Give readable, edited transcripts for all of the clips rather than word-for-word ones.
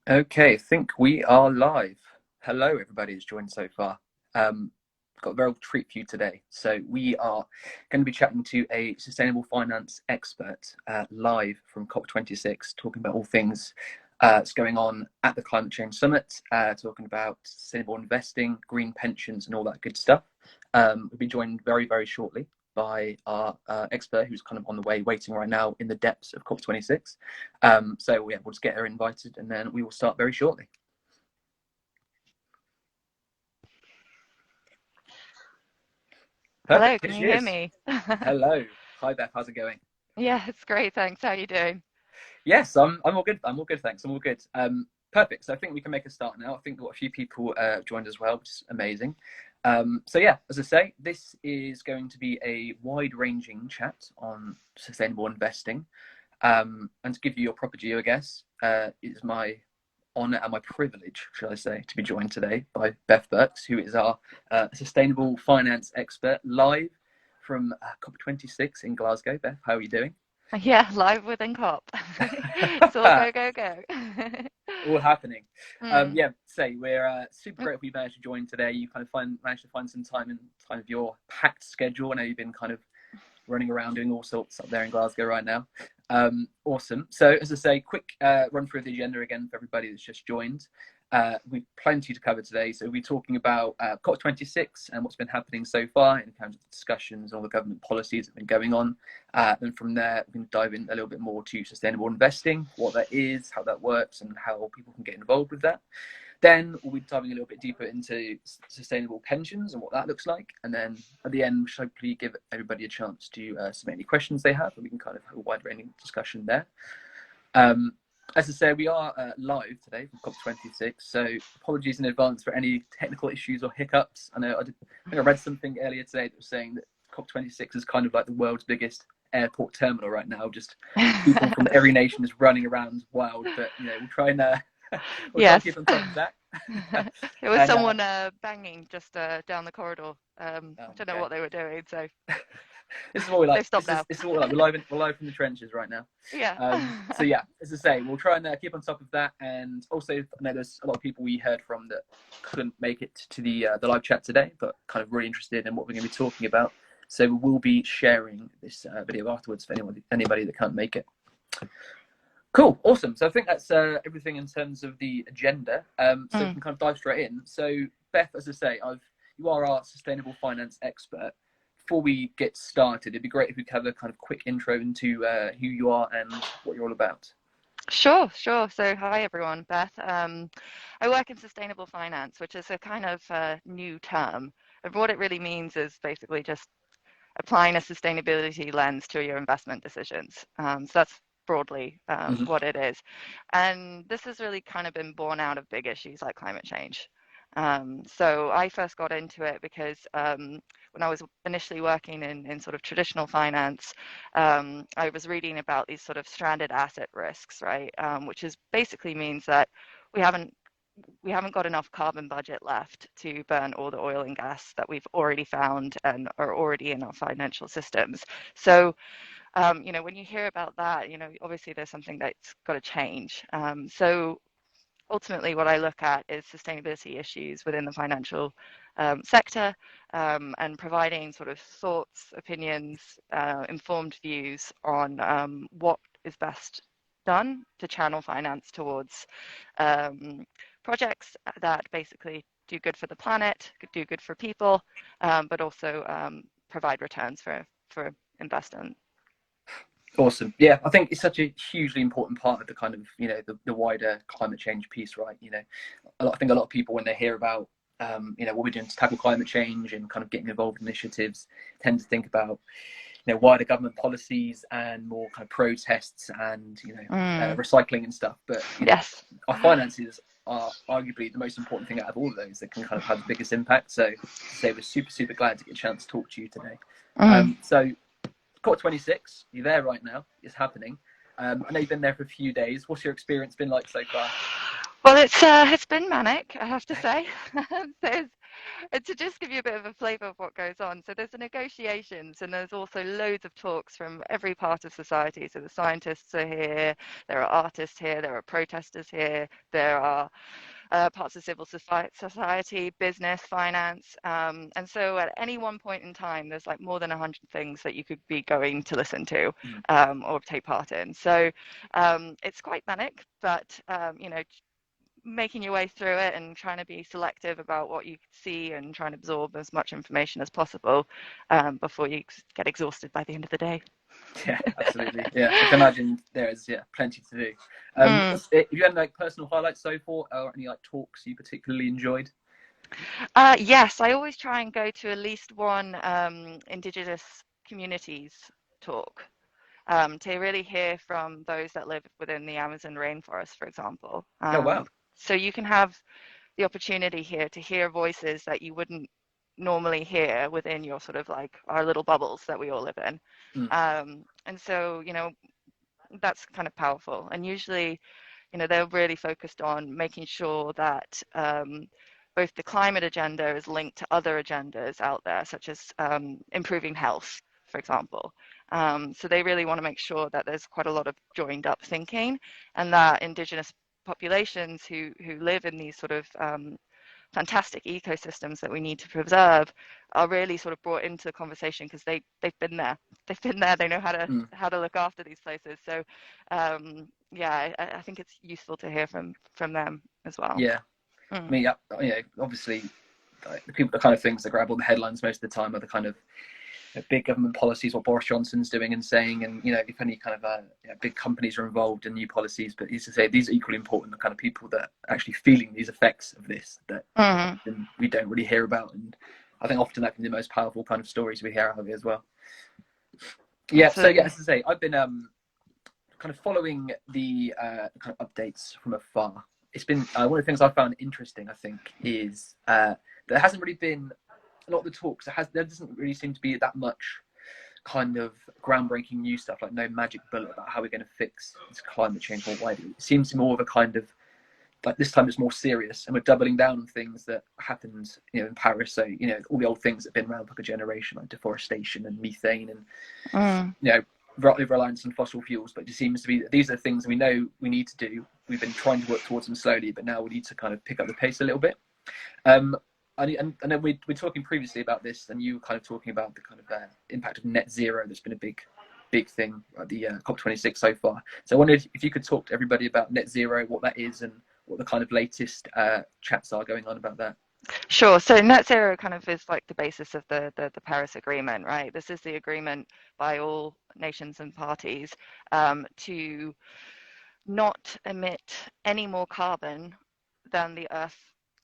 Okay, I think we are live. Hello, everybody who's joined so far. Got a very treat for you today. So we are going to be chatting to a sustainable finance expert live from COP26, talking about all things that's going on at the Climate Change Summit, talking about sustainable investing, green pensions, and all that good stuff. We'll be joined very, very shortly by our expert who's kind of on the way, waiting right now in the depths of COP26. So yeah, we'll just get her invited and then we will start very shortly. Hello, Perfect, here can she you hear is. me? Hello. Hi Beth, how's it going? Yeah, it's great, thanks. How are you doing? Yes, I'm all good. I'm all good, thanks. I'm all good. Perfect. So I think we can make a start now. I think we've got a few people joined as well, which is amazing. So yeah, as I say, this is going to be a wide-ranging chat on sustainable investing. And to give you your proper due, I guess, it's my honour and my privilege, shall I say, to be joined today by Beth Burks, who is our sustainable finance expert live from COP26 in Glasgow. Beth, how are you doing? Yeah, live within COP. It's all go, go, go. All happening. Mm. Yeah, say we're super grateful you managed to join today. You kind of managed to find some time in kind of your packed schedule. I know you've been kind of running around doing all sorts up there in Glasgow right now. Awesome. So, as I say, quick run through the agenda again for everybody that's just joined. We've plenty to cover today. So, we'll be talking about COP26 and what's been happening so far in terms of discussions and all the government policies that have been going on. And from there, we can dive in a little bit more to sustainable investing, what that is, how that works, and how people can get involved with that. Then we'll be diving a little bit deeper into sustainable pensions and what that looks like. And then at the end, we should hopefully give everybody a chance to submit any questions they have, and we can kind of have a wide-ranging discussion there. Um, as I say, we are live today from COP26, so apologies in advance for any technical issues or hiccups. I know I think I read something earlier today that was saying that COP26 is kind of like the world's biggest airport terminal right now. Just people from every nation is running around wild, but we'll try and we'll try and Yes. keep on top of that. There was and someone banging just down the corridor. I don't know okay, what they were doing, so this is what we like. they've stopped now. This is what we like. We're live from the trenches right now. Yeah. So yeah, as I say, we'll try and keep on top of that. And also, I know there's a lot of people we heard from that couldn't make it to the live chat today, but kind of really interested in what we're going to be talking about. So we will be sharing this video afterwards for anybody that can't make it. Cool, awesome. So I think that's everything in terms of the agenda. So we Mm. can kind of dive straight in. So Beth, as I say, you are our sustainable finance expert. Before we get started, it'd be great if we could have a kind of quick intro into who you are and what you're all about. Sure, sure. So, hi everyone, Beth. I work in sustainable finance, which is a kind of new term. And what it really means is basically just applying a sustainability lens to your investment decisions. So that's broadly Mm-hmm. what it is. And this has really kind of been born out of big issues like climate change. So I first got into it because when I was initially working in sort of traditional finance, I was reading about these sort of stranded asset risks, right? Which is basically means that we haven't we haven't got enough carbon budget left to burn all the oil and gas that we've already found and are already in our financial systems. So, when you hear about that, obviously there's something that's got to change. So ultimately what I look at is sustainability issues within the financial sector, and providing sort of thoughts, opinions, informed views on what is best done to channel finance towards um, projects that basically do good for the planet, do good for people, but also provide returns for investment. Awesome. Yeah, I think it's such a hugely important part of the kind of the wider climate change piece, right? I think a lot of people when they hear about what we're doing to tackle climate change and kind of getting involved in initiatives tend to think about wider government policies and more kind of protests and Mm, recycling and stuff. But yes. our finances are arguably the most important thing out of all of those that can kind of have the biggest impact. So to say we're super glad to get a chance to talk to you today. Mm. So COP26, you're there right now. It's happening. I know you've been there for a few days. What's your experience been like so far? Well, it's been manic, I have to say. There's to just give you a bit of a flavour of what goes on. So there's the negotiations, and there's also loads of talks from every part of society. So the scientists are here, there are artists here, there are protesters here, there are parts of civil society, business, finance. And so at any one point in time, there's like more than 100 things that you could be going to listen to or take part in. So it's quite manic, but making your way through it and trying to be selective about what you see and trying to absorb as much information as possible before you get exhausted by the end of the day. Yeah, absolutely. Yeah, I can imagine there is plenty to do. Have you had like personal highlights so far, or any like talks you particularly enjoyed? Yes, I always try and go to at least one Indigenous communities talk to really hear from those that live within the Amazon rainforest, for example. Oh wow. So you can have the opportunity here to hear voices that you wouldn't normally hear within your sort of like our little bubbles that we all live in. And so, that's kind of powerful. And usually, they're really focused on making sure that both the climate agenda is linked to other agendas out there, such as improving health, for example. So they really want to make sure that there's quite a lot of joined up thinking, and that Indigenous populations who live in these sort of fantastic ecosystems that we need to preserve are really sort of brought into the conversation because they've been there. They know how to look after these places. So I think it's useful to hear from them as well. Yeah. I mean, obviously the people, the kind of things that grab all the headlines most of the time are the kind of big government policies, what Boris Johnson's doing and saying, and if any kind of big companies are involved in new policies. But as to say, these are equally important, the kind of people that are actually feeling these effects of this that we don't really hear about, and I think often that can be the most powerful kind of stories we hear out of it as well. Yeah. Absolutely. So as I say, I've been kind of following the kind of updates from afar. It's been one of the things I found interesting, I think, is there hasn't really been a lot of the talks. There doesn't really seem to be that much kind of groundbreaking new stuff, like no magic bullet about how we're going to fix this climate change more widely. It seems more of a kind of like this time it's more serious, and we're doubling down on things that happened, in Paris. So all the old things that have been around for like a generation, like deforestation and methane, and reliance on fossil fuels. But it just seems to be that these are the things we know we need to do. We've been trying to work towards them slowly, but now we need to kind of pick up the pace a little bit. And then we were talking previously about this, and you were kind of talking about the kind of impact of net zero. That's been a big thing at the COP26 so far. So I wondered if you could talk to everybody about net zero, what that is, and what the kind of latest chats are going on about that. Sure. So net zero kind of is like the basis of the Paris Agreement, right? This is the agreement by all nations and parties to not emit any more carbon than the Earth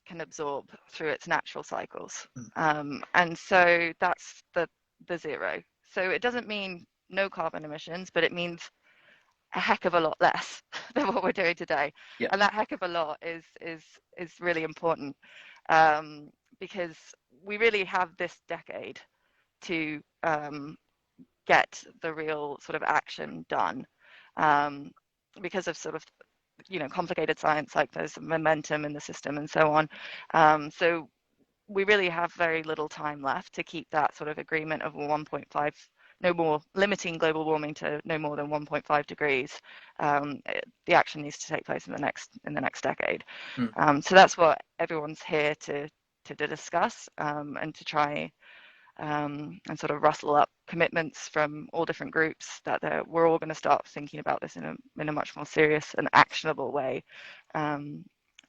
can absorb through its natural cycles. And so that's the zero. So it doesn't mean no carbon emissions, but it means a heck of a lot less than what we're doing today. Yeah. And that heck of a lot is really important because we really have this decade to get the real sort of action done because of sort of complicated science, like there's momentum in the system and so on. So we really have very little time left to keep that sort of agreement of 1.5, no more, limiting global warming to no more than 1.5 degrees. The action needs to take place in the next decade. So that's what everyone's here to discuss and to try and sort of rustle up commitments from all different groups that we're all going to start thinking about this in a much more serious and actionable way. And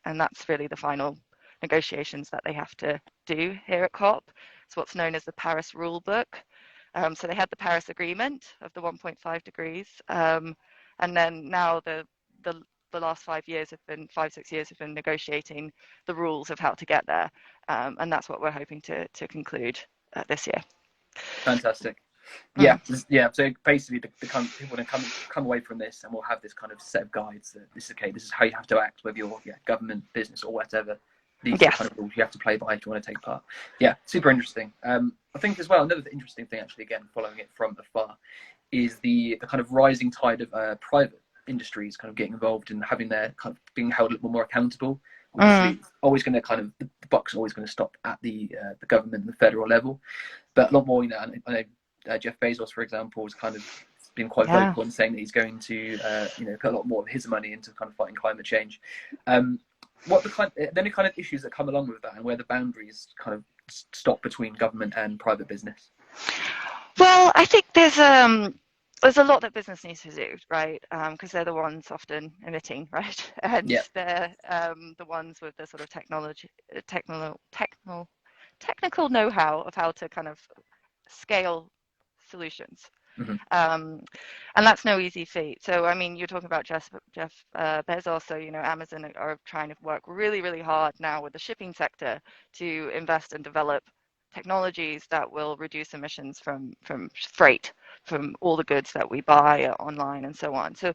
that's really the final negotiations that they have to do here at COP. It's what's known as the Paris Rule Book. So they had the Paris Agreement of the 1.5 degrees, and then now the last 6 years have been negotiating the rules of how to get there, and that's what we're hoping to conclude this year. Fantastic. Yeah. So basically, the kind of people want to come away from this, and we'll have this kind of set of guides that this is how you have to act with your government, business, or whatever. These are the kind of rules you have to play by if you want to take part. Yeah, super interesting. I think as well, another interesting thing, actually, again, following it from afar, is the kind of rising tide of private industries kind of getting involved and having their kind of being held a little more accountable. Obviously, it's always going to kind of, the buck's always going to stop at the government and the federal level, but a lot more. I know Jeff Bezos, for example, has kind of been quite vocal in saying that he's going to put a lot more of his money into kind of fighting climate change. What the any kind of issues that come along with that, and where the boundaries kind of stop between government and private business? Well, I think there's a lot that business needs to do, right? Because they're the ones often emitting, right? And they're the ones with the sort of technical know-how of how to kind of scale solutions. And that's no easy feat. So, I mean, you're talking about Jeff Bezos, so, Amazon are trying to work really, really hard now with the shipping sector to invest and develop technologies that will reduce emissions from freight, from all the goods that we buy online and so on. So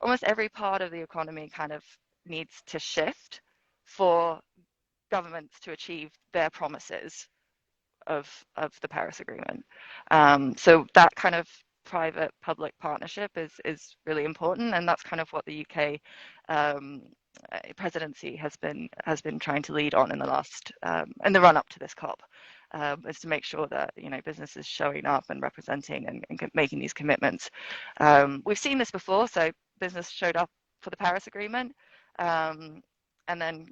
almost every part of the economy kind of needs to shift for governments to achieve their promises of the Paris Agreement. So that kind of private-public partnership is really important, and that's kind of what the UK presidency has been trying to lead on in the last in the run-up to this COP. Is to make sure that businesses showing up and representing and making these commitments. We've seen this before, so business showed up for the Paris Agreement, and then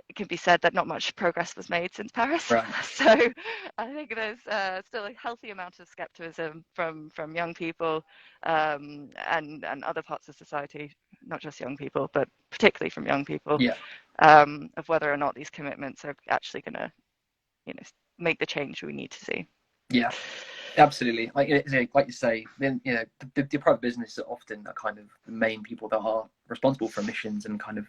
it can be said that not much progress was made since Paris. Right. So I think there's still a healthy amount of skepticism from young people and other parts of society, not just young people, but particularly from young people, of whether or not these commitments are actually going to, make the change we need to see. Yeah, absolutely. Like you say, then the private business are often the kind of the main people that are responsible for emissions, and kind of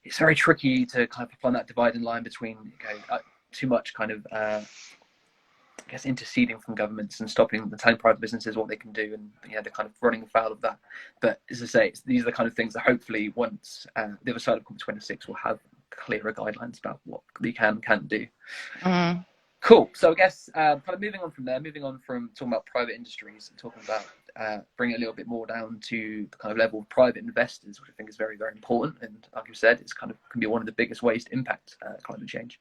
it's very tricky to kind of find that dividing line between too much kind of I guess interceding from governments and stopping the telling private businesses what they can do, and they're kind of running afoul of that. But as I say, these are the kind of things that hopefully once the other side of COP26 will have clearer guidelines about what they can and can't do. Cool. So I guess kind of moving on from talking about private industries and talking about bringing it a little bit more down to the kind of level of private investors, which I think is very, very important. And like you said, it's kind of can be one of the biggest ways to impact climate change.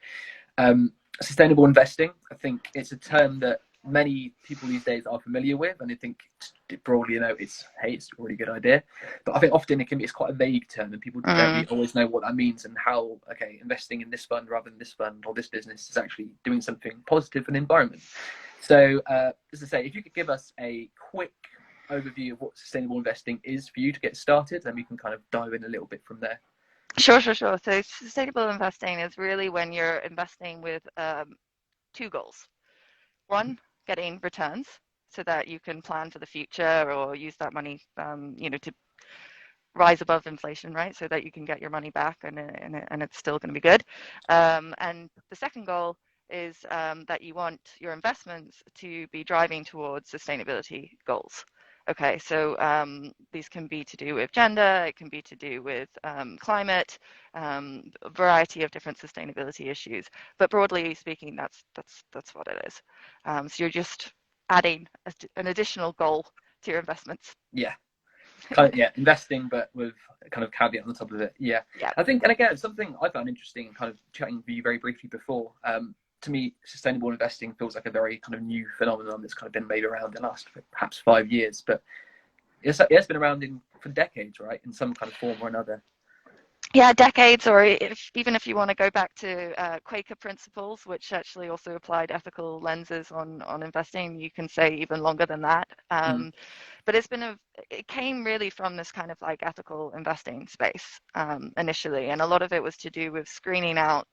Sustainable investing, I think it's a term that many people these days are familiar with, and I think broadly, it's a really good idea. But I think often it's quite a vague term, and people don't really always know what that means and how investing in this fund rather than this fund or this business is actually doing something positive for the environment. So as I say, if you could give us a quick overview of what sustainable investing is for you to get started, then we can kind of dive in a little bit from there. Sure. So sustainable investing is really when you're investing with two goals. One, getting returns so that you can plan for the future or use that money, to rise above inflation, right? So that you can get your money back and it's still going to be good. And the second goal is that you want your investments to be driving towards sustainability goals. Okay, so these can be to do with gender, it can be to do with climate, a variety of different sustainability issues. But broadly speaking, that's what it is. So you're just adding an additional goal to your investments. Yeah, investing, but with kind of caveat on the top of it. Yeah. I think, and again, something I found interesting, kind of chatting with you very briefly before. To me, sustainable investing feels like a very kind of new phenomenon that's kind of been made around in the last perhaps 5 years, but it's been around for decades, right? In some kind of form or another. Yeah, decades, or even if you want to go back to Quaker principles, which actually also applied ethical lenses on investing, you can say even longer than that. But it came really from this kind of like ethical investing space initially, and a lot of it was to do with screening out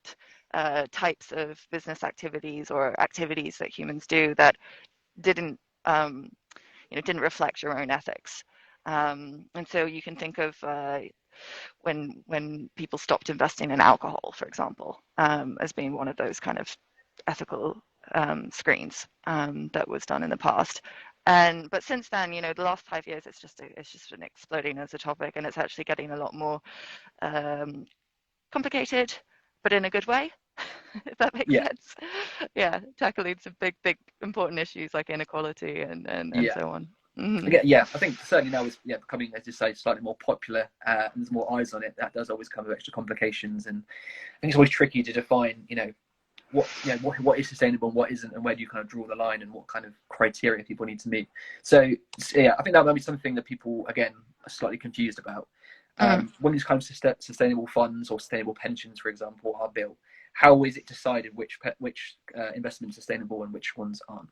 types of business activities or activities that humans do that didn't reflect your own ethics. And so you can think of when people stopped investing in alcohol, for example, as being one of those kind of ethical screens that was done in the past. But since then, the last 5 years, it's just been exploding as a topic, and it's actually getting a lot more complicated, but in a good way, if that makes sense. Yeah, tackling some big important issues like inequality and so on. Mm-hmm. Yeah, I think certainly now it's becoming, as you say, slightly more popular, and there's more eyes on it. That does always come with extra complications, and I think it's always tricky to define, what is sustainable and what isn't, and where do you kind of draw the line, and what kind of criteria people need to meet. So yeah, I think that might be something that people again are slightly confused about. When these kind of sustainable funds or sustainable pensions, for example, are built, how is it decided which investments are sustainable and which ones aren't?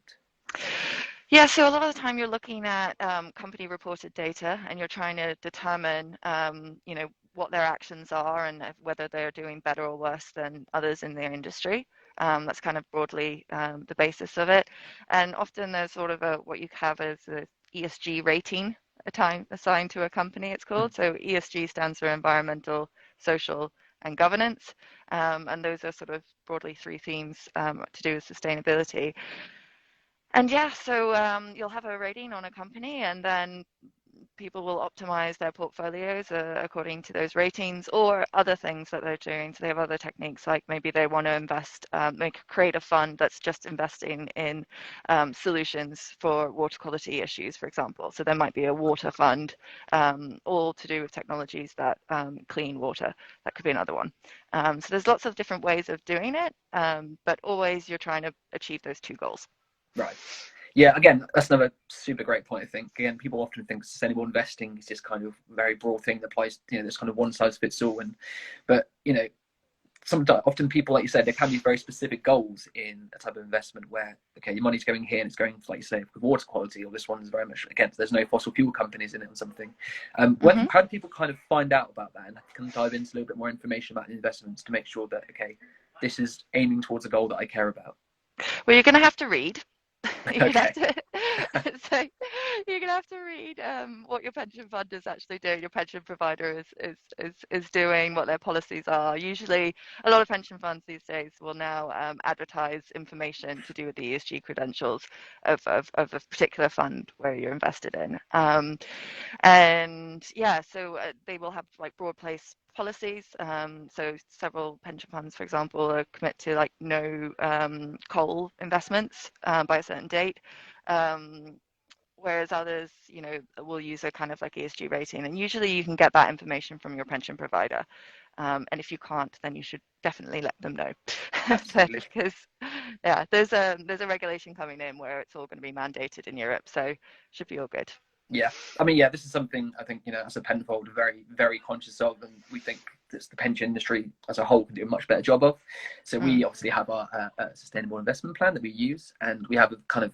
Yeah, so a lot of the time you're looking at company reported data, and you're trying to determine, what their actions are, and whether they're doing better or worse than others in their industry. That's kind of broadly the basis of it. And often there's sort of what you have as a ESG rating, a time assigned to a company, it's called. So ESG stands for environmental, social, and governance. And those are sort of broadly three themes to do with sustainability. And yeah, so you'll have a rating on a company, and then people will optimize their portfolios according to those ratings or other things that they're doing. So they have other techniques, like maybe they want to invest, create a fund that's just investing in solutions for water quality issues, for example. So there might be a water fund, all to do with technologies that clean water. That could be another one. So there's lots of different ways of doing it, but always you're trying to achieve those two goals. Right. Yeah, again, that's another super great point, I think. Again, people often think sustainable investing is this kind of very broad thing that applies, this kind of one size fits all. But sometimes, often people, like you said, there can be very specific goals in a type of investment where, okay, your money's going here and it's going, like you say, for water quality, or this one's very much against, there's no fossil fuel companies in it or something. How do people kind of find out about that, and can dive into a little bit more information about the investments to make sure that, okay, this is aiming towards a goal that I care about? Well, you're going to have to read. You're Okay. so you're gonna have to read what your pension fund is actually doing, your pension provider is doing, what their policies are. Usually, a lot of pension funds these days will now advertise information to do with the ESG credentials of a particular fund where you're invested in. And yeah, so they will have like broad place policies. So several pension funds, for example, commit to like no coal investments by a certain date. Whereas others, will use a kind of like ESG rating. And usually you can get that information from your pension provider. And if you can't, then you should definitely let them know. Absolutely. Because yeah, there's a regulation coming in where it's all going to be mandated in Europe. So should be all good. Yeah, I mean, yeah, this is something I think, as a Penfold, are very, very conscious of, and we think that the pension industry as a whole can do a much better job of. So we obviously have our sustainable investment plan that we use, and we have a kind of,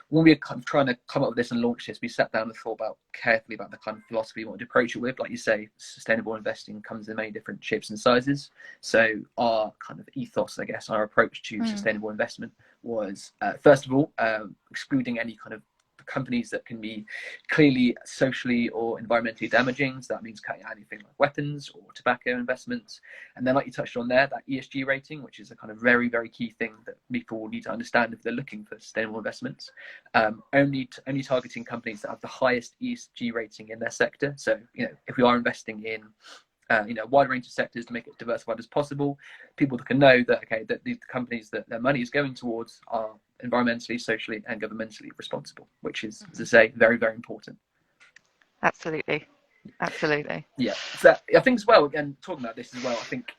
when we were kind of trying to come up with this and launch this, we sat down and thought carefully about the kind of philosophy we wanted to approach it with. Like you say, sustainable investing comes in many different shapes and sizes. So our kind of ethos, I guess, our approach to sustainable investment was, first of all, excluding any kind of companies that can be clearly socially or environmentally damaging. So that means cutting out anything like weapons or tobacco investments. And then, like you touched on there, that ESG rating, which is a kind of very, very key thing that people need to understand if they're looking for sustainable investments. Only targeting companies that have the highest ESG rating in their sector. So, if we are investing in a wide range of sectors to make it diversified as possible, people that can know that, okay, that these companies that their money is going towards are environmentally, socially, and governmentally responsible, which is, as I say, very, very important. Absolutely. Yeah. So I think as well, again, talking about this as well, I think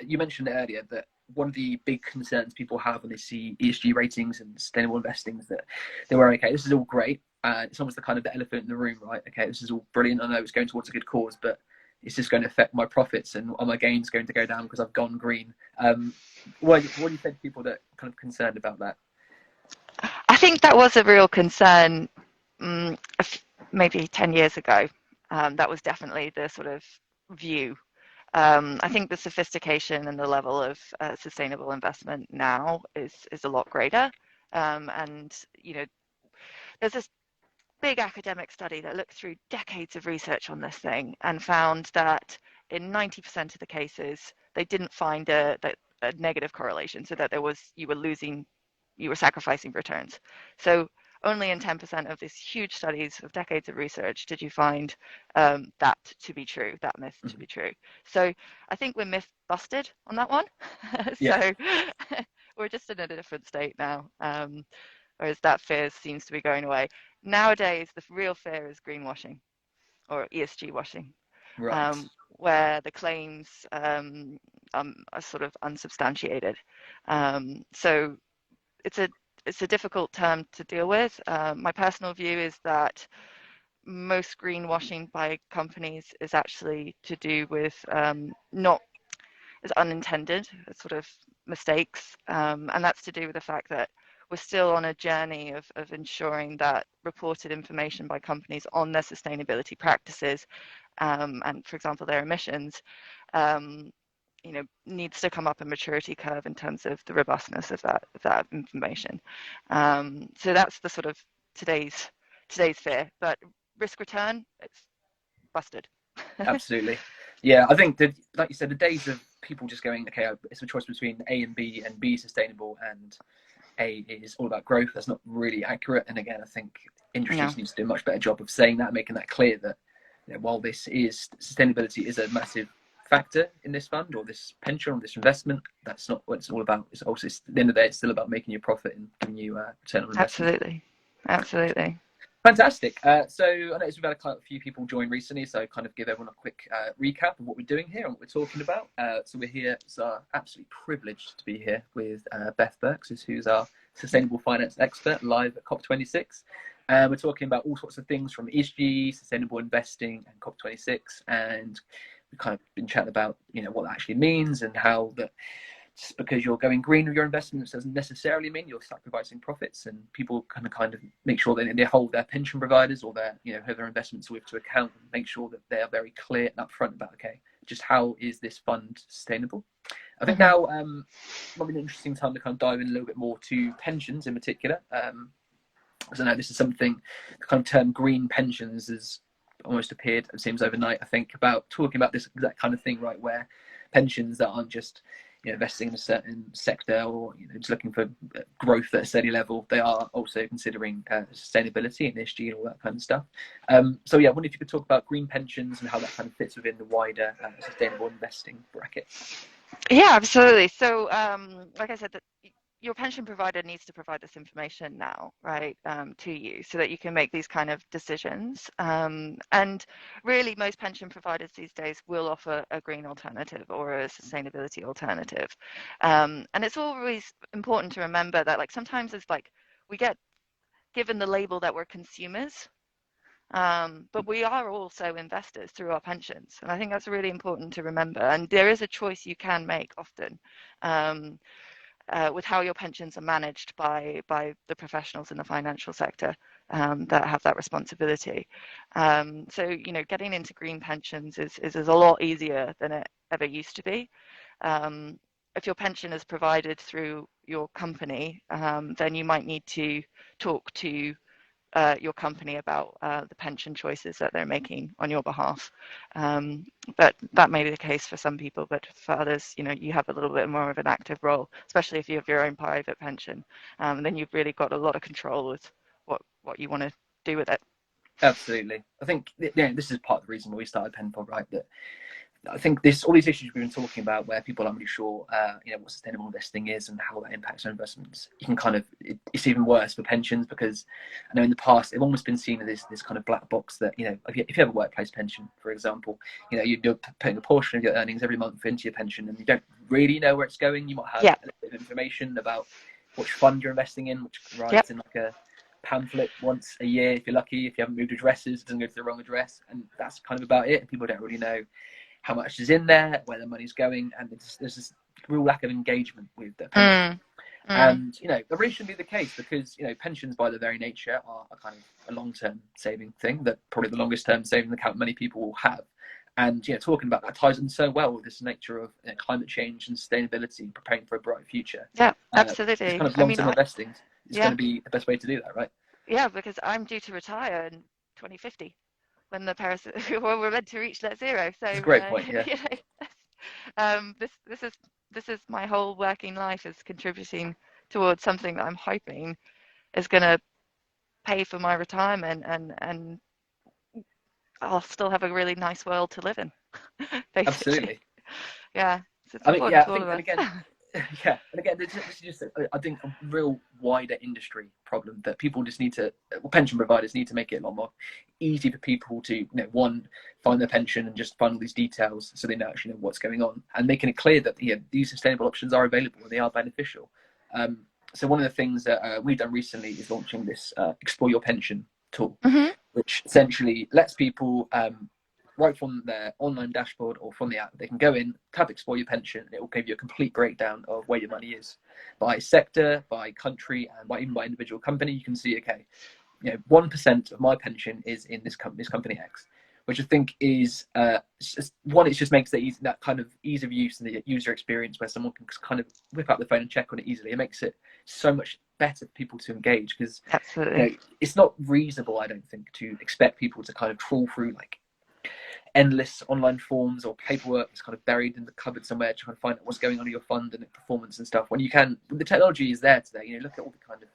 you mentioned earlier that one of the big concerns people have when they see ESG ratings and sustainable investing is that they were, okay, this is all great. It's almost the kind of the elephant in the room, right? Okay, this is all brilliant. I know it's going towards a good cause, but it's just going to affect my profits, and are my gains going to go down because I've gone green? What do you think to people that are kind of concerned about that? I think that was a real concern maybe 10 years ago. That was definitely the sort of view. I think the sophistication and the level of sustainable investment now is a lot greater. And, there's this big academic study that looked through decades of research on this thing and found that in 90% of the cases, they didn't find a negative correlation, so that you were sacrificing returns. So only in 10% of these huge studies of decades of research did you find that to be true, that myth to be true. So I think we're myth busted on that one. So we're just in a different state now, whereas that fear seems to be going away. nowadays the real fear is greenwashing or ESG washing, Right. where the claims are sort of unsubstantiated. So it's a difficult term to deal with. My personal view is that most greenwashing by companies is actually to do with not is unintended, sort of mistakes, and that's to do with the fact that we're still on a journey of ensuring that reported information by companies on their sustainability practices and, for example, their emissions, needs to come up a maturity curve in terms of the robustness of that information. So that's the sort of today's fear, but risk return, it's busted. Absolutely. Yeah, I think that, like you said, the days of people just going, okay, it's a choice between A and B sustainable, and A is all about growth. That's not really accurate. And again, I think industries need to do a much better job of saying that, making that clear that while sustainability is a massive factor in this fund or this pension or this investment, that's not what it's all about. It's also, at the end of the day, it's still about making you profit and giving you return on investment. Absolutely. Fantastic. So I noticed we've had a few people join recently, so kind of give everyone a quick recap of what we're doing here and what we're talking about. So we're here, it's absolutely privileged to be here with Beth Burks, who's our sustainable finance expert live at COP26. We're talking about all sorts of things from ESG, sustainable investing, and COP26, and we've kind of been chatting about what that actually means and how that just because you're going green with your investments doesn't necessarily mean you're sacrificing profits, and people kind of make sure that they hold their pension providers or their who their investments with to account, and make sure that they are very clear and upfront about just how is this fund sustainable. I think now might be an interesting time to kind of dive in a little bit more to pensions in particular. Because I know this is something, the kind of term green pensions has almost appeared, it seems overnight, I think, about talking about this exact kind of thing, right, where pensions that aren't just investing in a certain sector or just looking for growth at a steady level, they are also considering sustainability and ESG and all that kind of stuff. So yeah, I wonder if you could talk about green pensions and how that kind of fits within the wider sustainable investing bracket. Yeah, absolutely. So like I said, that your pension provider needs to provide this information now, right, to you so that you can make these kind of decisions. And really, most pension providers these days will offer a green alternative or a sustainability alternative. And it's always important to remember that, like, sometimes it's like we get given the label that we're consumers, but we are also investors through our pensions. And I think that's really important to remember. And there is a choice you can make often. With how your pensions are managed by the professionals in the financial sector that have that responsibility. So, getting into green pensions is a lot easier than it ever used to be. If your pension is provided through your company, then you might need to talk to your company about the pension choices that they're making on your behalf. But that may be the case for some people, but for others, you have a little bit more of an active role, especially if you have your own private pension. Then you've really got a lot of control with what you want to do with it. Absolutely. I think this is part of the reason why we started Penpod, right? That I think all these issues we've been talking about, where people aren't really sure, what sustainable investing is and how that impacts on investments, you can it's even worse for pensions, because I know in the past they've almost been seen as this kind of black box that, if you have a workplace pension, for example, you're putting a portion of your earnings every month into your pension, and you don't really know where it's going. You might have a little bit of information about which fund you're investing in, which arrives in like a pamphlet once a year if you're lucky. If you haven't moved addresses, it doesn't go to the wrong address, and that's kind of about it. And people don't really know how much is in there, where the money's going, and there's this real lack of engagement with the pension. And that really shouldn't be the case, because pensions by their very nature are a kind of a long-term saving thing, that probably the longest term saving account many people will have. And talking about that ties in so well with this nature of climate change and sustainability, preparing for a bright future. Yeah, absolutely. This kind of long-term investing is going to be the best way to do that, right? Yeah, because I'm due to retire in 2050. When we're meant to reach net zero. So that's a great point. Yeah. This is my whole working life is contributing towards something that I'm hoping is going to pay for my retirement, and I'll still have a really nice world to live in. Basically. Absolutely. Yeah. So it's I mean, important to all of us. And again, Yeah, and again, this is just, I think, a real wider industry problem that people just need to, pension providers need to make it a lot more easy for people to, one, find their pension and just find all these details so they know actually know what's going on, and making it clear that these sustainable options are available and they are beneficial. So one of the things that we've done recently is launching this Explore Your Pension tool, which essentially lets people right from their online dashboard or from the app, they can go in, tap Explore Your Pension, and it will give you a complete breakdown of where your money is by sector, by country, and even by individual company. You can see, okay, 1% of my pension is in this company X, which I think is one. It just makes that kind of ease of use and the user experience where someone can kind of whip out the phone and check on it easily. It makes it so much better for people to engage, because absolutely, it's not reasonable, I don't think, to expect people to kind of trawl through like endless online forms or paperwork that's kind of buried in the cupboard somewhere, trying to find out what's going on in your fund and performance and stuff. When you can, the technology is there today. Look at all the kind of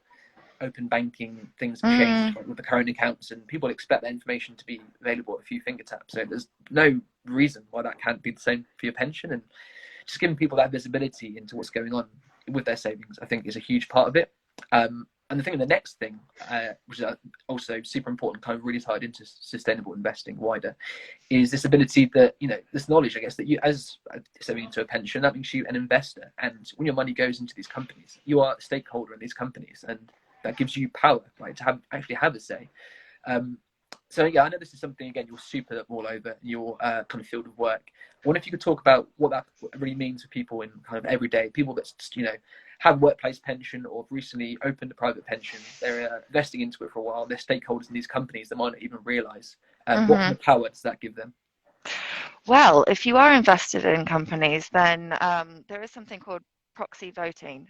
open banking things have changed, like with the current accounts, and people expect that information to be available at a few finger taps. So there's no reason why that can't be the same for your pension, and just giving people that visibility into what's going on with their savings, I think, is a huge part of it. And the next thing, which is also super important, kind of really tied into sustainable investing wider, is this ability that, this knowledge, I guess, that you, as saving into a pension, that makes you an investor. And when your money goes into these companies, you are a stakeholder in these companies, and that gives you power, right, to actually have a say. So yeah, I know this is something, again, you're super all over in your kind of field of work. I wonder if you could talk about what that really means for people in kind of everyday, people that have a workplace pension or have recently opened a private pension. They're investing into it for a while. They're stakeholders in these companies that might not even realise. What kind of power does that give them? Well, if you are invested in companies, then there is something called proxy voting,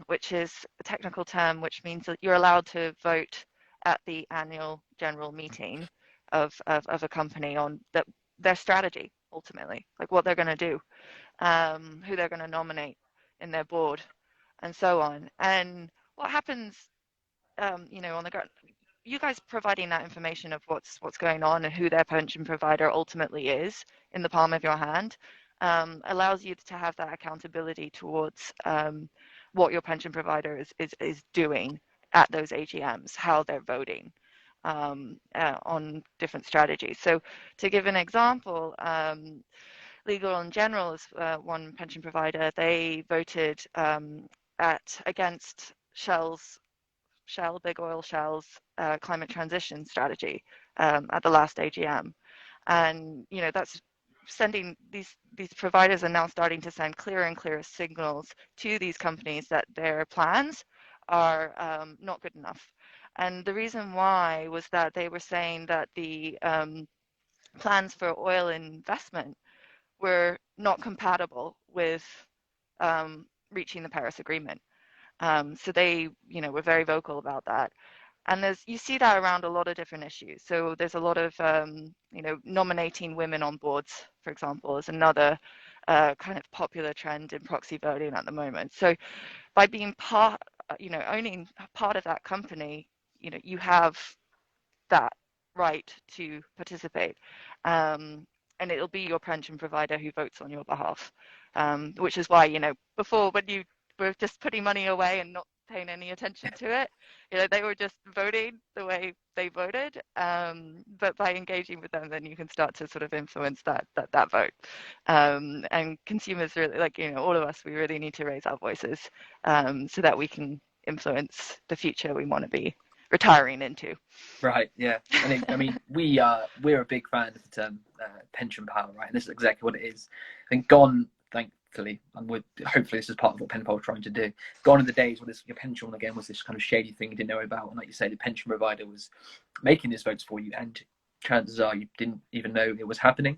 which is a technical term which means that you're allowed to vote at the annual general meeting of a company on their strategy, ultimately, like what they're going to do, who they're going to nominate in their board, and so on. And what happens, on the ground, you guys providing that information of what's going on and who their pension provider ultimately is in the palm of your hand allows you to have that accountability towards what your pension provider is doing at those AGMs, how they're voting on different strategies. So to give an example, Legal & General is one pension provider. They voted against Big Oil Shell's climate transition strategy at the last AGM. And, that's sending these providers are now starting to send clearer and clearer signals to these companies that their plans are not good enough. And the reason why was that they were saying that the plans for oil investment were not compatible with reaching the Paris Agreement. So they, were very vocal about that. And you see that around a lot of different issues. So there's a lot of, nominating women on boards, for example, is another kind of popular trend in proxy voting at the moment. So by being owning part of that company, you have that right to participate. And it'll be your pension provider who votes on your behalf, which is why, before, when you were just putting money away and not paying any attention to it, they were just voting the way they voted. But by engaging with them, then you can start to sort of influence that vote. And consumers really, all of us, we really need to raise our voices so that we can influence the future we want to be retiring into. Right, yeah. And I mean, we're a big fan of the term pension power, right? And this is exactly what it is. I think gone, thankfully, and hopefully this is part of what Penpol's trying to do. Gone are the days when your pension, again, was this kind of shady thing you didn't know about. And like you say, the pension provider was making these votes for you, and chances are you didn't even know it was happening.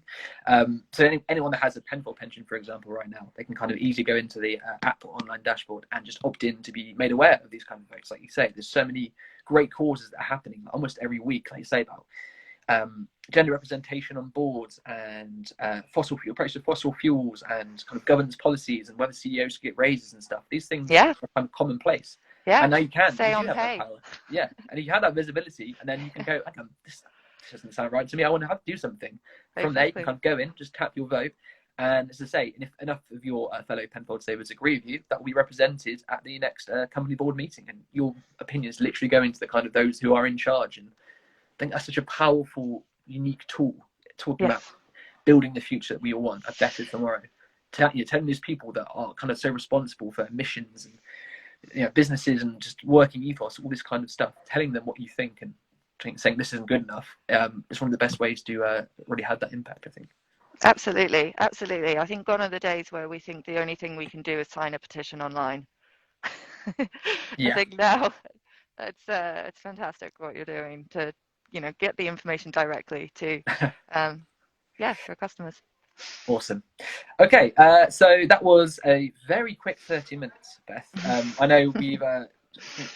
So anyone that has a Penpol pension, for example, right now, they can kind of easily go into the app or online dashboard and just opt in to be made aware of these kind of votes. Like you say, there's so many great causes that are happening almost every week, like you say, about gender representation on boards and approach to fossil fuels and kind of governance policies and whether CEOs get raises and stuff. These things are kind of commonplace. Yeah. And now you have pay. that power. Yeah. And you have that visibility, and then you can go, this doesn't sound right to me. I want to have to do something. From there, you can kind of go in, just tap your vote, And as I say, and if enough of your fellow Penfold savers agree with you, that will be represented at the next company board meeting, and your opinions literally go into the kind of those who are in charge. And I think that's such a powerful, unique tool, talking about building the future that we all want, a better tomorrow. Telling these people that are kind of so responsible for emissions and businesses and just working ethos, all this kind of stuff, telling them what you think and saying this isn't good enough is one of the best ways to really have that impact, I think. Absolutely, absolutely. I think gone are the days where we think the only thing we can do is sign a petition online. I think now it's fantastic what you're doing to get the information directly to your customers. Awesome. Okay, so that was a very quick 30 minutes, Beth. I know we've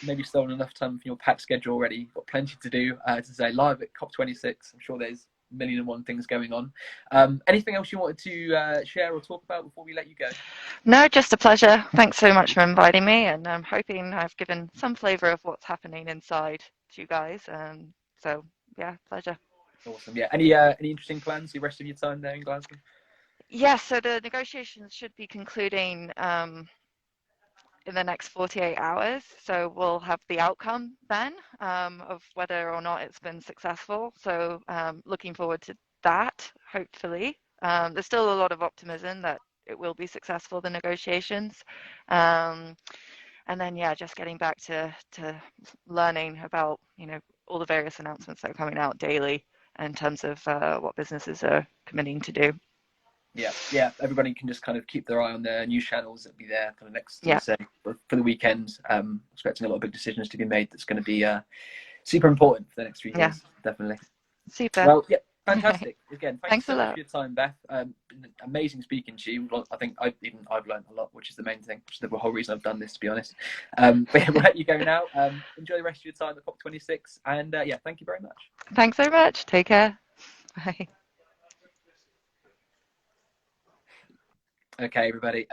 maybe stolen enough time from your packed schedule already. You've got plenty to do. To say live at COP26, I'm sure there's a million and one things going on. Anything else you wanted to share or talk about before we let you go? No, just a pleasure. Thanks so much for inviting me, and I'm hoping I've given some flavour of what's happening inside to you guys. So yeah, pleasure. Awesome. Yeah. Any interesting plans the rest of your time there in Glasgow? Yes, so the negotiations should be concluding in the next 48 hours. So we'll have the outcome then of whether or not it's been successful. So looking forward to that, hopefully. There's still a lot of optimism that it will be successful, the negotiations. And then, just getting back to learning about, all the various announcements that are coming out daily in terms of what businesses are committing to do. Yeah. Everybody can just kind of keep their eye on their news channels that'll be there kind of next Tuesday for the weekend. Expecting a lot of big decisions to be made. That's going to be super important for the next 3 years. Definitely. Super. Well, fantastic. Again, thanks so much for your time, Beth. Been amazing speaking to you. I think I've learned a lot, which is the main thing, which is the whole reason I've done this, to be honest. But we'll let you go now. Enjoy the rest of your time at COP26, and thank you very much. Thanks so much. Take care. Bye. Okay, everybody.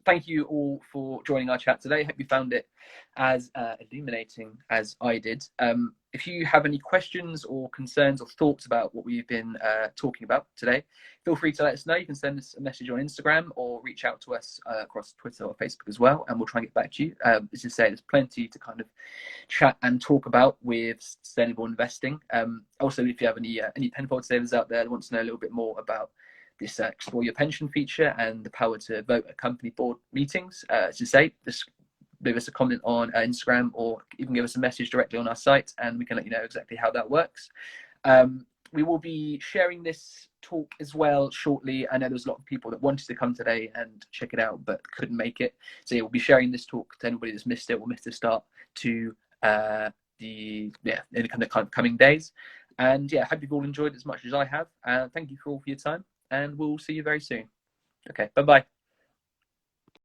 Thank you all for joining our chat today. I hope you found it as illuminating as I did. If you have any questions or concerns or thoughts about what we've been talking about today, feel free to let us know. You can send us a message on Instagram or reach out to us across Twitter or Facebook as well, and we'll try and get back to you. As I say, there's plenty to kind of chat and talk about with sustainable investing. Also, if you have any Penfold savers out there that want to know a little bit more about this Explore Your Pension feature and the power to vote at company board meetings, as I say, just leave us a comment on Instagram, or even give us a message directly on our site, and we can let you know exactly how that works. We will be sharing this talk as well shortly. I know there's a lot of people that wanted to come today and check it out but couldn't make it, so we'll be sharing this talk to anybody that's missed it or missed the start to in the kind of coming days. And I hope you've all enjoyed it as much as I have. Thank you all for your time, and we'll see you very soon. Okay, bye-bye.